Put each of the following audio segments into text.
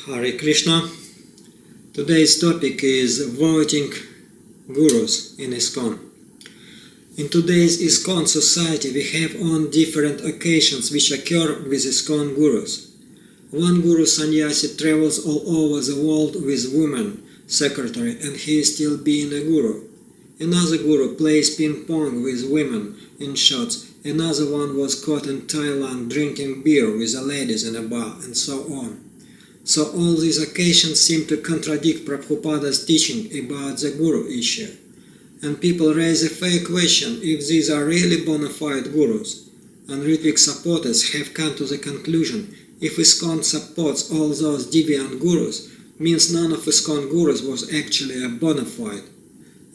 Hare Krishna. Today's topic is voting gurus in ISKCON. In today's ISKCON society we have on different occasions which occur with ISKCON gurus. One guru sannyasi travels all over the world with woman secretary and he is still being a guru. Another guru plays ping pong with women in shots. Another one was caught in Thailand drinking beer with the ladies in a bar, and so on. So all these occasions seem to contradict Prabhupada's teaching about the guru issue. And people raise a fair question if these are really bona fide gurus. And Ritvik supporters have come to the conclusion if ISKCON supports all those deviant gurus, means none of ISKCON gurus was actually a bona fide.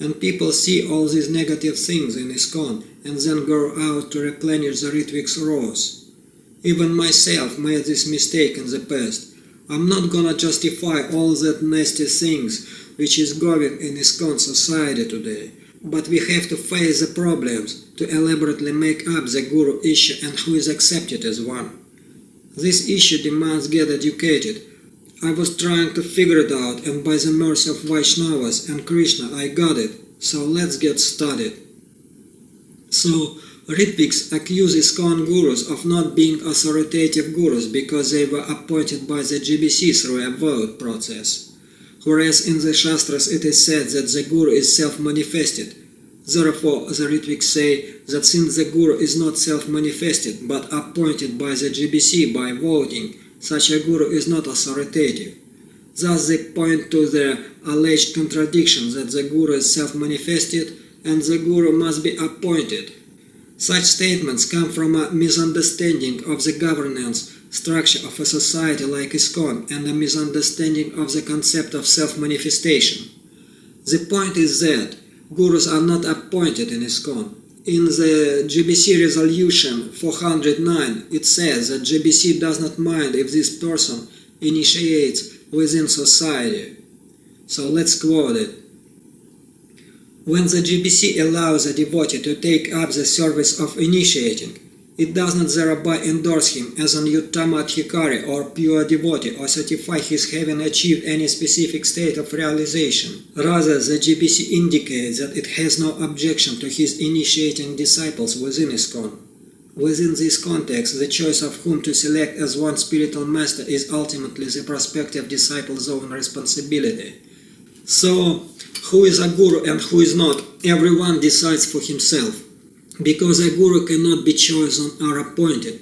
And people see all these negative things in ISKCON and then go out to replenish the Ritvik's rows. Even myself made this mistake in the past. I'm not gonna justify all that nasty things which is going in ISKCON society today, but we have to face the problems to elaborately make up the guru issue and who is accepted as one. This issue demands get educated. I was trying to figure it out, and by the mercy of Vaishnavas and Krishna I got it, so let's get started. So, Ritviks accuse ISKCON gurus of not being authoritative gurus because they were appointed by the GBC through a vote process. Whereas in the Shastras it is said that the guru is self-manifested. Therefore, the Ritviks say that since the guru is not self-manifested but appointed by the GBC by voting, such a guru is not authoritative. Thus they point to the alleged contradiction that the guru is self-manifested and the guru must be appointed. Such statements come from a misunderstanding of the governance structure of a society like ISKCON and a misunderstanding of the concept of self-manifestation. The point is that gurus are not appointed in ISKCON. In the GBC resolution 409, it says that GBC does not mind if this person initiates within society. So let's quote it. When the GBC allows a devotee to take up the service of initiating, it does not thereby endorse him as an Uttama Adhikari or pure devotee or certify his having achieved any specific state of realization. Rather, the GBC indicates that it has no objection to his initiating disciples within ISKCON. Within this context, the choice of whom to select as one spiritual master is ultimately the prospective disciple's own responsibility. So, who is a guru and who is not, everyone decides for himself, because a guru cannot be chosen or appointed.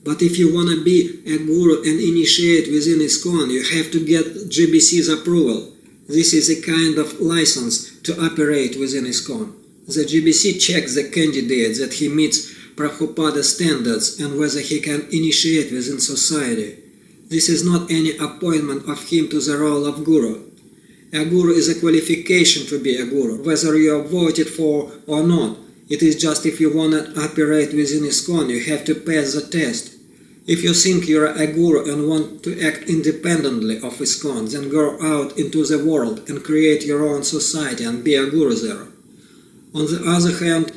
But if you want to be a guru and initiate within ISKCON, you have to get GBC's approval. This is a kind of license to operate within ISKCON. The GBC checks the candidate that he meets Prabhupada standards and whether he can initiate within society. This is not any appointment of him to the role of guru. A guru is a qualification to be a guru, whether you are voted for or not. It is just if you want to operate within ISKCON, you have to pass the test. If you think you are a guru and want to act independently of ISKCON, then go out into the world and create your own society and be a guru there. On the other hand,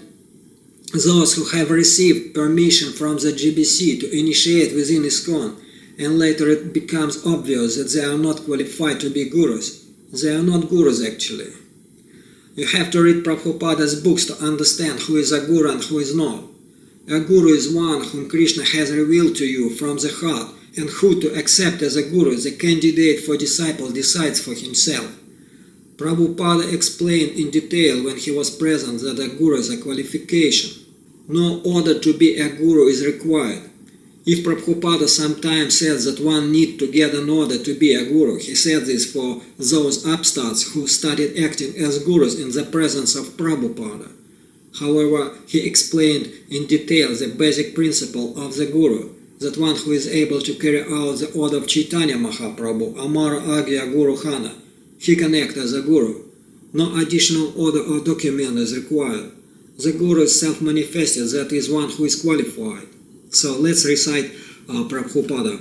those who have received permission from the GBC to initiate within ISKCON, and later it becomes obvious that they are not qualified to be gurus, they are not gurus actually. You have to read Prabhupada's books to understand who is a guru and who is not. A guru is one whom Krishna has revealed to you from the heart, and who to accept as a guru, the candidate for disciple decides for himself. Prabhupada explained in detail when he was present that a guru is a qualification. No order to be a guru is required. If Prabhupada sometimes says that one needs to get an order to be a guru, he said this for those upstarts who started acting as gurus in the presence of Prabhupada. However, he explained in detail the basic principle of the guru, that one who is able to carry out the order of Chaitanya Mahaprabhu, Amara Agya Guru Hana, he can act as a guru. No additional order or document is required. The guru is self-manifested, that is one who is qualified. So let's recite Prabhupada.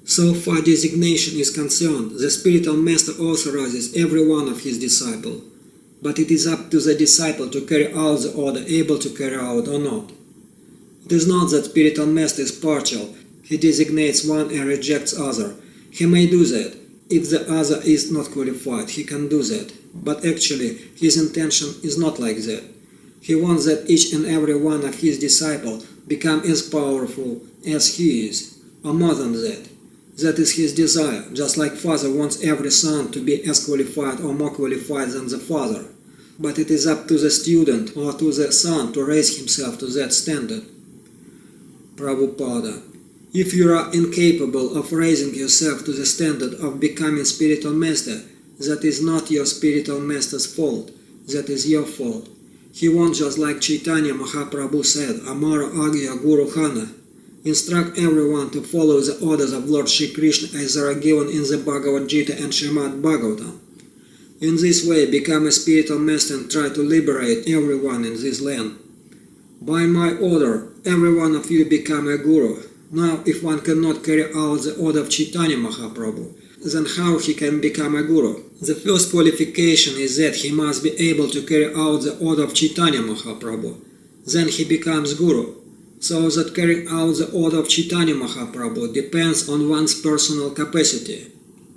So far designation is concerned, the spiritual master authorizes every one of his disciples, but it is up to the disciple to carry out the order, able to carry out or not. It is not that spiritual master is partial. He designates one and rejects other. He may do that. If the other is not qualified, he can do that. But actually, his intention is not like that. He wants that each and every one of his disciples become as powerful as he is, or more than that. That is his desire, just like father wants every son to be as qualified or more qualified than the father. But it is up to the student or to the son to raise himself to that standard. Prabhupada. If you are incapable of raising yourself to the standard of becoming spiritual master, that is not your spiritual master's fault, that is your fault. He wants, just like Chaitanya Mahaprabhu said, Amara Agya Guru Hana, instruct everyone to follow the orders of Lord Shri Krishna as they are given in the Bhagavad Gita and Srimad Bhagavatam. In this way, become a spiritual master and try to liberate everyone in this land. By my order, every one of you become a guru. Now, if one cannot carry out the order of Chaitanya Mahaprabhu, then how he can become a guru? The first qualification is that he must be able to carry out the order of Chaitanya Mahaprabhu. Then he becomes guru. So that carrying out the order of Chaitanya Mahaprabhu depends on one's personal capacity.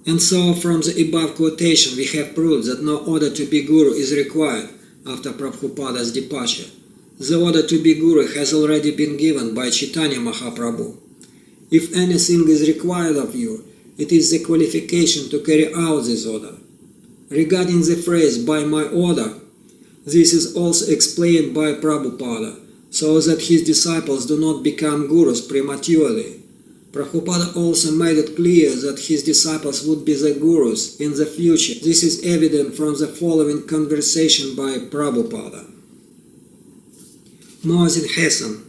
And so from the above quotation we have proved that no order to be guru is required after Prabhupada's departure. The order to be guru has already been given by Chaitanya Mahaprabhu. If anything is required of you, it is the qualification to carry out this order. Regarding the phrase, by my order, this is also explained by Prabhupada, so that his disciples do not become gurus prematurely. Prabhupada also made it clear that his disciples would be the gurus in the future. This is evident from the following conversation by Prabhupada. Mohsin Hassan.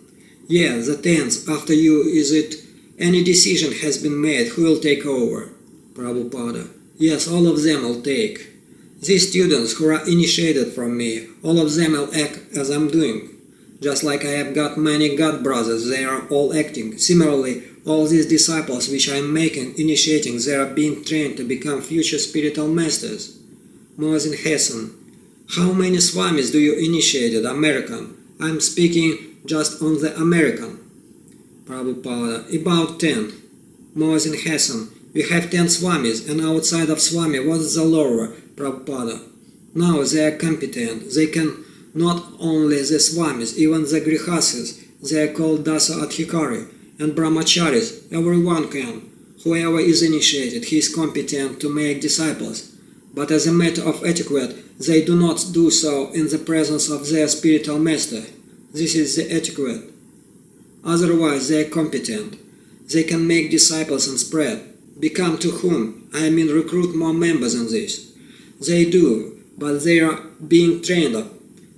Yeah, the tenth. After you, is it any decision has been made, who will take over? Prabhupada. Yes, all of them will take. These students who are initiated from me, all of them will act as I'm doing. Just like I have got many God brothers, they are all acting. Similarly, all these disciples which I am making, initiating, they are being trained to become future spiritual masters. Mohsin Hassan. How many Swamis do you initiated, American? I am speaking just on the American. Prabhupada. About 10. Mohsin Hassan. We have 10 Swamis, and outside of Swami, what is the lower? Prabhupada. Now they are competent. They can not only the Swamis, even the Grihasis, they are called Dasa Adhikari, and Brahmacharis, everyone can. Whoever is initiated, he is competent to make disciples. But as a matter of etiquette, they do not do so in the presence of their spiritual master. This is the etiquette. Otherwise, they are competent. They can make disciples and spread. Become to whom? I mean recruit more members in this. They do, but they are being trained up.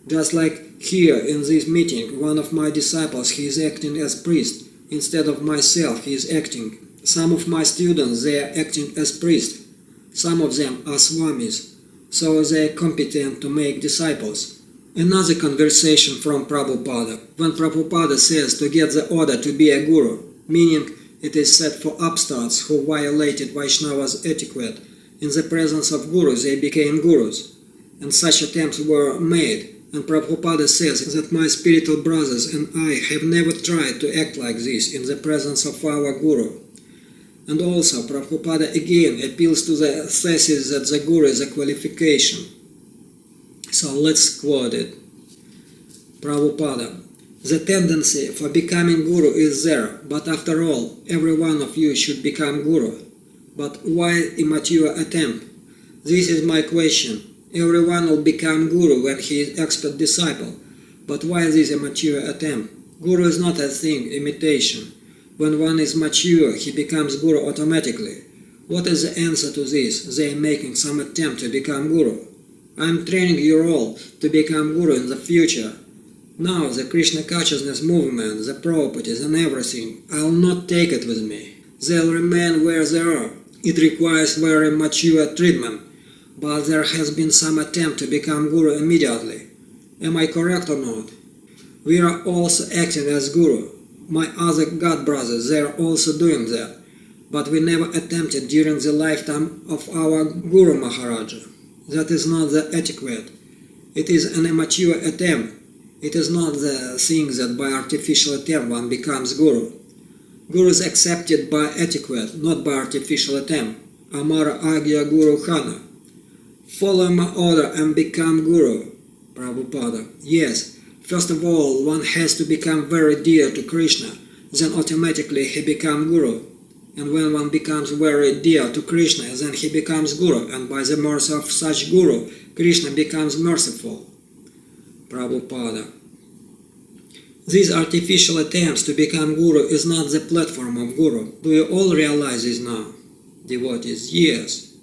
Just like here in this meeting, one of my disciples, he is acting as priest. Instead of myself, he is acting. Some of my students, they are acting as priests. Some of them are Swamis, so they are competent to make disciples. Another conversation from Prabhupada. When Prabhupada says to get the order to be a guru, meaning it is said for upstarts who violated Vaishnava's etiquette, in the presence of gurus they became gurus. And such attempts were made. And Prabhupada says that my spiritual brothers and I have never tried to act like this in the presence of our Guru. And also Prabhupada again appeals to the thesis that the Guru is a qualification. So let's quote it. Prabhupada. The tendency for becoming Guru is there, but after all, every one of you should become Guru. But why immature attempt? This is my question. Everyone will become Guru when he is expert disciple. But why this immature attempt? Guru is not a thing, imitation. When one is mature, he becomes Guru automatically. What is the answer to this? They are making some attempt to become Guru. I am training you all to become Guru in the future. Now the Krishna consciousness movement, the properties and everything, I will not take it with me. They'll remain where they are. It requires very mature treatment. But there has been some attempt to become Guru immediately. Am I correct or not? We are also acting as Guru. My other God brothers, they are also doing that. But we never attempted during the lifetime of our Guru Maharaja. That is not the etiquette. It is an immature attempt. It is not the thing that by artificial attempt one becomes Guru. Guru is accepted by etiquette, not by artificial attempt. Amara Agya Guru Khana. Follow my order and become Guru. Prabhupada. Yes, first of all, one has to become very dear to Krishna, then automatically he becomes Guru. And when one becomes very dear to Krishna, then he becomes Guru, and by the mercy of such Guru, Krishna becomes merciful. Prabhupada. These artificial attempts to become Guru is not the platform of Guru. Do you all realize this now? Devotees. Yes.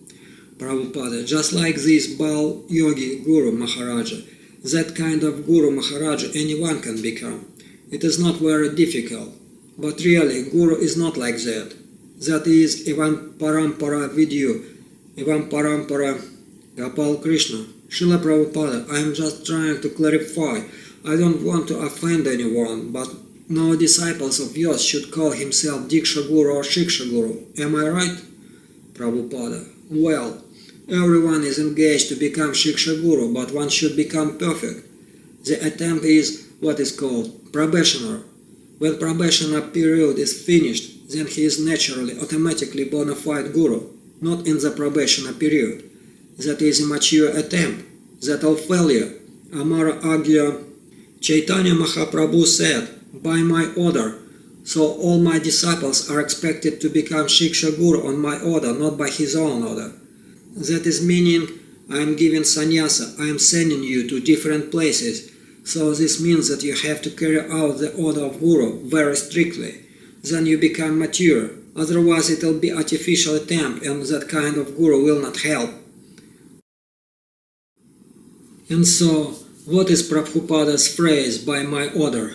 Prabhupada. Just like this Bal Yogi Guru Maharaja, that kind of Guru Maharaja anyone can become. It is not very difficult. But really, Guru is not like that. That is Evan Parampara Vidyu, Evan Parampara Gopal Krishna. Srila Prabhupada, I am just trying to clarify. I don't want to offend anyone, but no disciples of yours should call himself Diksha Guru or Shiksha Guru. Am I right? Prabhupada. Well, everyone is engaged to become Shiksha Guru, but one should become perfect. The attempt is what is called probationer. When probationer period is finished, then he is naturally, automatically bona fide Guru, not in the probationer period. That is a mature attempt. That all failure. Amara Agya Chaitanya Mahaprabhu said, by my order, so all my disciples are expected to become Shiksha Guru on my order, not by his own order. That is meaning, I am giving sannyasa, I am sending you to different places, so this means that you have to carry out the order of Guru very strictly. Then you become mature, otherwise it will be artificial attempt and that kind of Guru will not help. And so, what is Prabhupada's phrase, by my order?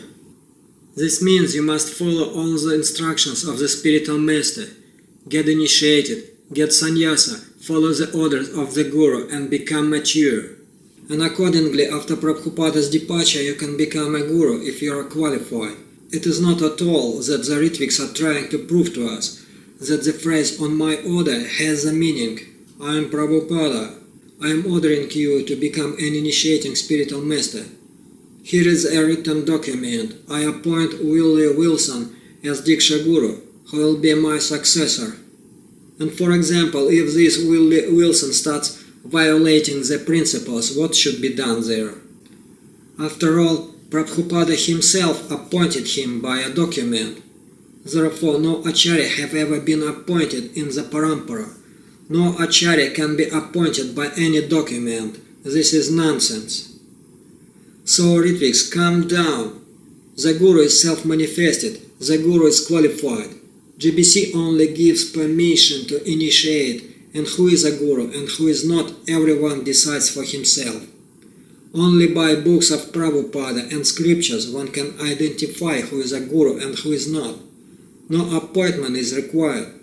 This means you must follow all the instructions of the spiritual master, get initiated, get sannyasa, follow the orders of the Guru and become mature. And accordingly, after Prabhupada's departure, you can become a Guru if you are qualified. It is not at all that the Ritviks are trying to prove to us that the phrase on my order has a meaning. I am Prabhupada. I am ordering you to become an initiating spiritual master. Here is a written document. I appoint Willie Wilson as Diksha Guru, who will be my successor. And for example, if this Willie Wilson starts violating the principles, what should be done there? After all, Prabhupada himself appointed him by a document. Therefore, no acharya have ever been appointed in the parampara. No acharya can be appointed by any document. This is nonsense. So, Ritviks, calm down. The Guru is self-manifested. The Guru is qualified. GBC only gives permission to initiate, and who is a Guru and who is not, everyone decides for himself. Only by books of Prabhupada and scriptures one can identify who is a Guru and who is not. No appointment is required.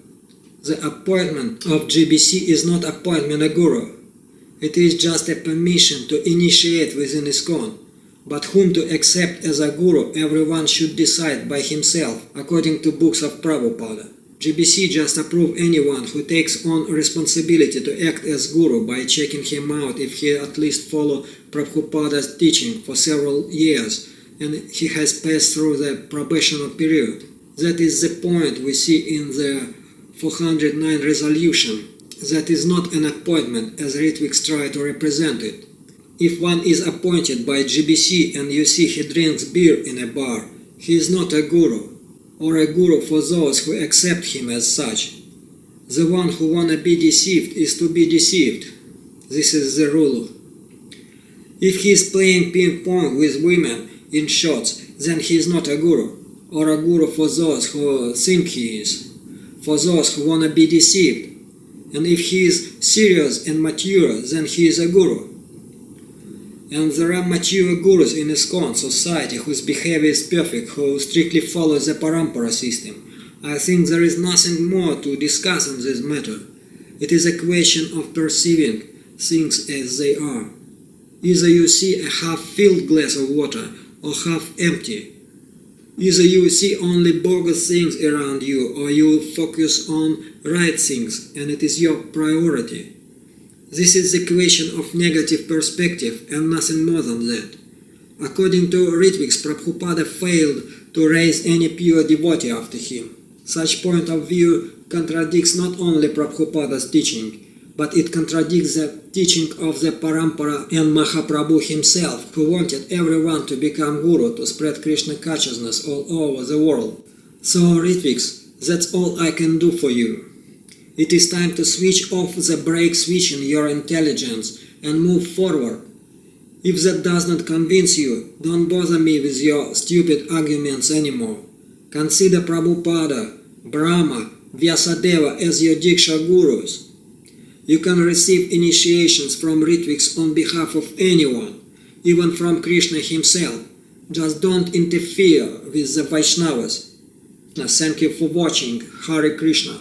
The appointment of GBC is not appointment a Guru. It is just a permission to initiate within ISKCON. But whom to accept as a Guru, everyone should decide by himself, according to books of Prabhupada. GBC just approve anyone who takes on responsibility to act as Guru by checking him out if he at least follow Prabhupada's teaching for several years and he has passed through the probational period. That is the point we see in the 409 resolution. That is not an appointment as Ritviks try to represent it. If one is appointed by GBC and you see he drinks beer in a bar, he is not a Guru, or a Guru for those who accept him as such. The one who wanna be deceived is to be deceived. This is the rule. If he is playing ping pong with women in shots, then he is not a Guru, or a Guru for those who think he is, for those who wanna be deceived. And if he is serious and mature, then he is a Guru. And there are mature Gurus in ISKCON society whose behavior is perfect, who strictly follow the parampara system. I think there is nothing more to discuss on this matter. It is a question of perceiving things as they are. Either you see a half-filled glass of water or half-empty. Either you see only bogus things around you or you focus on right things and it is your priority. This is the question of negative perspective and nothing more than that. According to Ritviks, Prabhupada failed to raise any pure devotee after him. Such point of view contradicts not only Prabhupada's teaching, but it contradicts the teaching of the Parampara and Mahaprabhu himself, who wanted everyone to become Guru to spread Krishna consciousness all over the world. So, Ritviks, that's all I can do for you. It is time to switch off the brake switch in your intelligence and move forward. If that does not convince you, don't bother me with your stupid arguments anymore. Consider Prabhupada, Brahma, Vyasadeva as your Diksha Gurus. You can receive initiations from Ritviks on behalf of anyone, even from Krishna himself. Just don't interfere with the Vaishnavas. Now, thank you for watching. Hare Krishna.